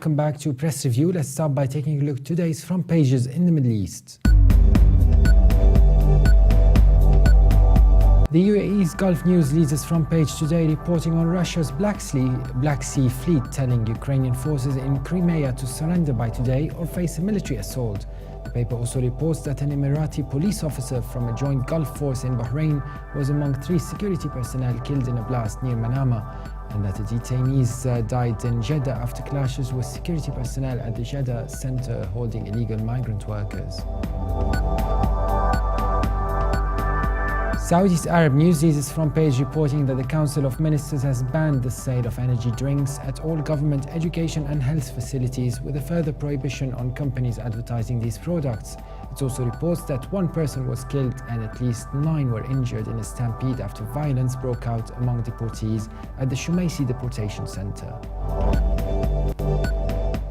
welcome back to Press Review. Let's start by taking a look at today's front pages in the Middle East. The UAE's Gulf News leads its front page today, reporting on Russia's Black Sea Fleet telling Ukrainian forces in Crimea to surrender by today or face a military assault. The paper also reports that an Emirati police officer from a joint Gulf force in Bahrain was among 3 security personnel killed in a blast near Manama, and that the detainees died in Jeddah after clashes with security personnel at the Jeddah center holding illegal migrant workers. Saudi's Arab News leads its front page reporting that the Council of Ministers has banned the sale of energy drinks at all government education and health facilities, with a further prohibition on companies advertising these products. It also reports that 1 person was killed and at least 9 were injured in a stampede after violence broke out among deportees at the Shumaisi deportation center.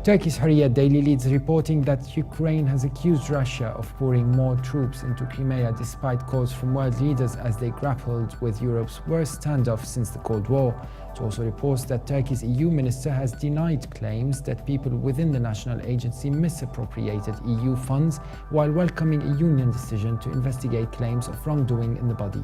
Turkey's Hurriyet Daily leads reporting that Ukraine has accused Russia of pouring more troops into Crimea despite calls from world leaders as they grappled with Europe's worst standoff since the Cold War. It also reports that Turkey's EU minister has denied claims that people within the national agency misappropriated EU funds while welcoming a union decision to investigate claims of wrongdoing in the body.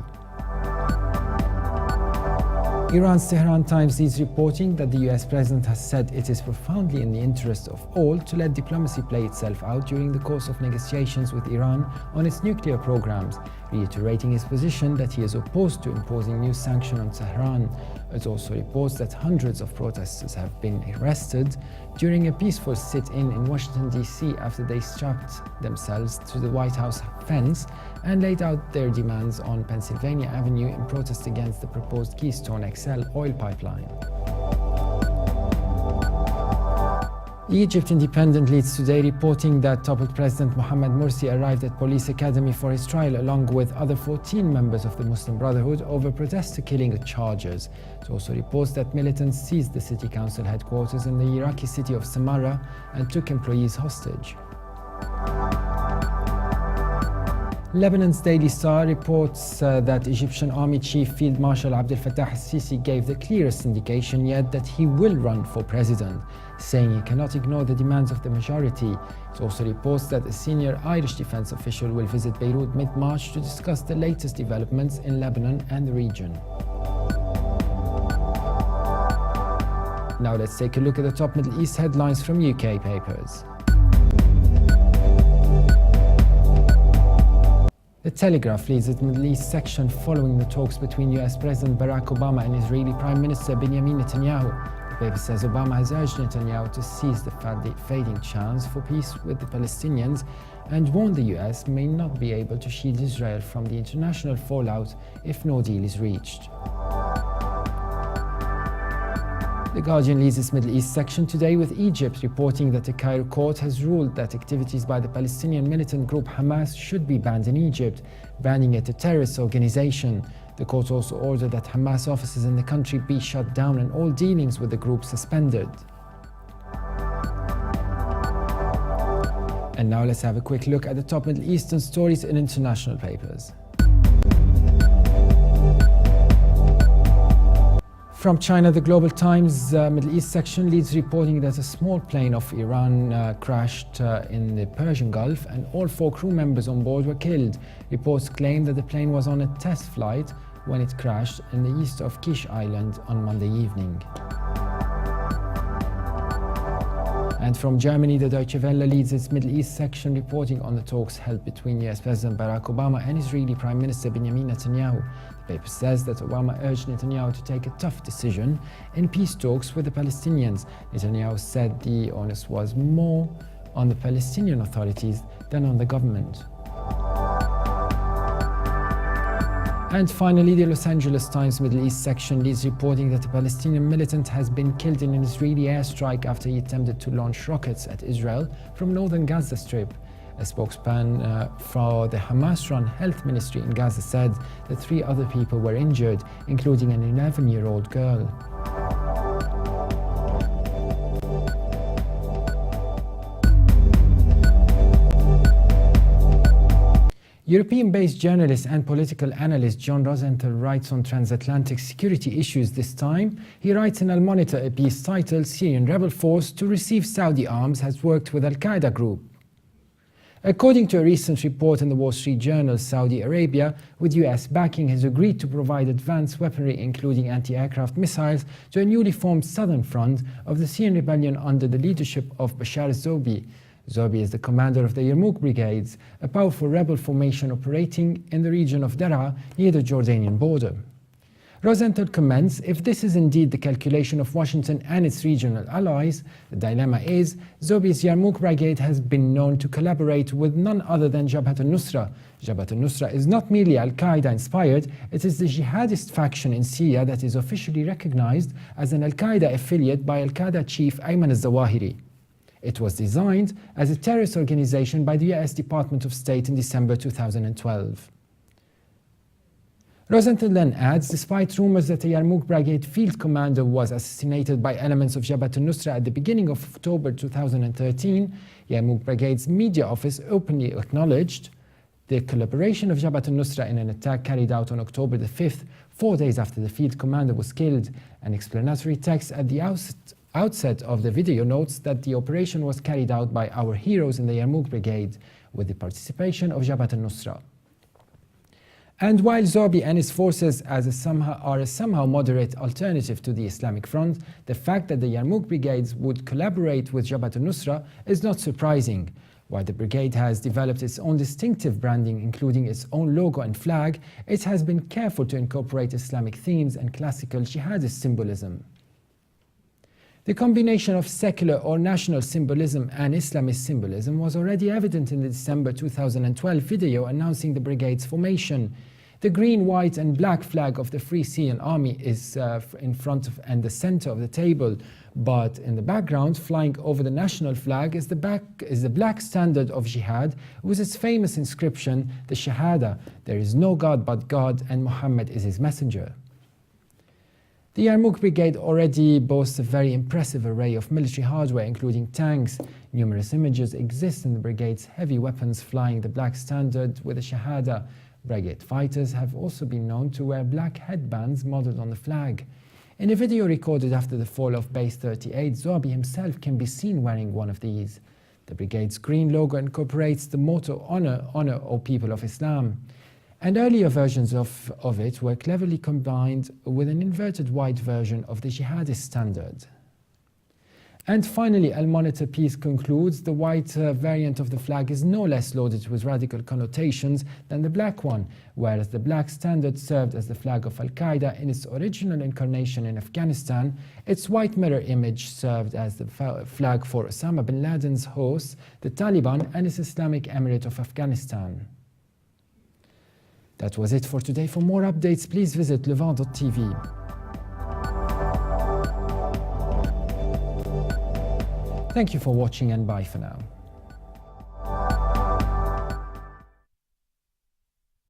Iran's Tehran Times leads reporting that the US president has said it is profoundly in the interest of all to let diplomacy play itself out during the course of negotiations with Iran on its nuclear programs, reiterating his position that he is opposed to imposing new sanctions on Tehran. It also reports that hundreds of protesters have been arrested during a peaceful sit-in in Washington, D.C. after they strapped themselves to the White House fence and laid out their demands on Pennsylvania Avenue in protest against the proposed Keystone XL oil pipeline. Egypt Independent leads today reporting that toppled President Mohamed Morsi arrived at police academy for his trial along with other 14 members of the Muslim Brotherhood over protester killing charges. It also reports that militants seized the city council headquarters in the Iraqi city of Samarra and took employees hostage. Lebanon's Daily Star reports that Egyptian Army Chief Field Marshal Abdel Fattah al-Sisi gave the clearest indication yet that he will run for president, saying he cannot ignore the demands of the majority. It also reports that a senior Irish defense official will visit Beirut mid-March to discuss the latest developments in Lebanon and the region. Now let's take a look at the top Middle East headlines from UK papers. The Telegraph leads its Middle East section following the talks between US President Barack Obama and Israeli Prime Minister Benjamin Netanyahu. The paper says Obama has urged Netanyahu to seize the fading chance for peace with the Palestinians and warned the US may not be able to shield Israel from the international fallout if no deal is reached. The Guardian leads its Middle East section today with Egypt reporting that a Cairo court has ruled that activities by the Palestinian militant group Hamas should be banned in Egypt, branding it a terrorist organization. The court also ordered that Hamas offices in the country be shut down and all dealings with the group suspended. And now let's have a quick look at the top Middle Eastern stories in international papers. From China, the Global Times Middle East section leads reporting that a small plane of Iran crashed in the Persian Gulf and all 4 crew members on board were killed. Reports claim that the plane was on a test flight when it crashed in the east of Kish Island on Monday evening. And from Germany, the Deutsche Welle leads its Middle East section reporting on the talks held between US President Barack Obama and Israeli Prime Minister Benjamin Netanyahu. The paper says that Obama urged Netanyahu to take a tough decision in peace talks with the Palestinians. Netanyahu said the onus was more on the Palestinian authorities than on the government. And finally, the Los Angeles Times Middle East section leads reporting that a Palestinian militant has been killed in an Israeli airstrike after he attempted to launch rockets at Israel from northern Gaza Strip. A spokesman for the Hamas-run health ministry in Gaza said that 3 other people were injured, including an 11-year-old girl. European-based journalist and political analyst John Rosenthal writes on transatlantic security issues this time. He writes in Al-Monitor a piece titled "Syrian rebel force to receive Saudi arms has worked with Al-Qaeda group." According to a recent report in the Wall Street Journal, Saudi Arabia, with US backing, has agreed to provide advanced weaponry including anti-aircraft missiles to a newly formed southern front of the Syrian rebellion under the leadership of Bashar al-Zobi. Zobi is the commander of the Yarmouk Brigades, a powerful rebel formation operating in the region of Daraa near the Jordanian border. Rosenthal comments, if this is indeed the calculation of Washington and its regional allies, the dilemma is Zobi's Yarmouk Brigade has been known to collaborate with none other than Jabhat al-Nusra. Jabhat al-Nusra is not merely Al-Qaeda inspired, it is the jihadist faction in Syria that is officially recognized as an Al-Qaeda affiliate by Al-Qaeda chief Ayman al-Zawahiri. It was designed as a terrorist organization by the US Department of State in December 2012. Rosenthal then adds, despite rumors that the Yarmouk Brigade field commander was assassinated by elements of Jabhat al-Nusra at the beginning of October 2013, Yarmouk Brigade's media office openly acknowledged the collaboration of Jabhat al-Nusra in an attack carried out on October the 5th, 4 days after the field commander was killed. An explanatory text at the outset of the video notes that the operation was carried out by our heroes in the Yarmouk Brigade, with the participation of Jabhat al-Nusra. And while Zobi and his forces are a somehow moderate alternative to the Islamic Front, the fact that the Yarmouk Brigades would collaborate with Jabhat al-Nusra is not surprising. While the brigade has developed its own distinctive branding, including its own logo and flag, it has been careful to incorporate Islamic themes and classical jihadist symbolism. The combination of secular or national symbolism and Islamist symbolism was already evident in the December 2012 video announcing the brigade's formation. The green, white and black flag of the Free Syrian Army is in front of and the center of the table, but in the background, flying over the national flag, is the black standard of jihad with its famous inscription, the Shahada, "There is no God but God and Muhammad is his messenger." The Yarmouk Brigade already boasts a very impressive array of military hardware, including tanks. Numerous images exist in the brigade's heavy weapons flying the black standard with the Shahada. Brigade fighters have also been known to wear black headbands modeled on the flag. In a video recorded after the fall of Base 38, Zobi himself can be seen wearing one of these. The brigade's green logo incorporates the motto "Honor, Honor, O People of Islam." And earlier versions of it were cleverly combined with an inverted white version of the jihadist standard. And finally, Al-Monitor piece concludes the white variant of the flag is no less loaded with radical connotations than the black one, whereas the black standard served as the flag of Al-Qaeda in its original incarnation in Afghanistan, its white mirror image served as the flag for Osama bin Laden's hosts, the Taliban, and its Islamic Emirate of Afghanistan. That was it for today. For more updates, please visit Levant.tv. Thank you for watching and bye for now.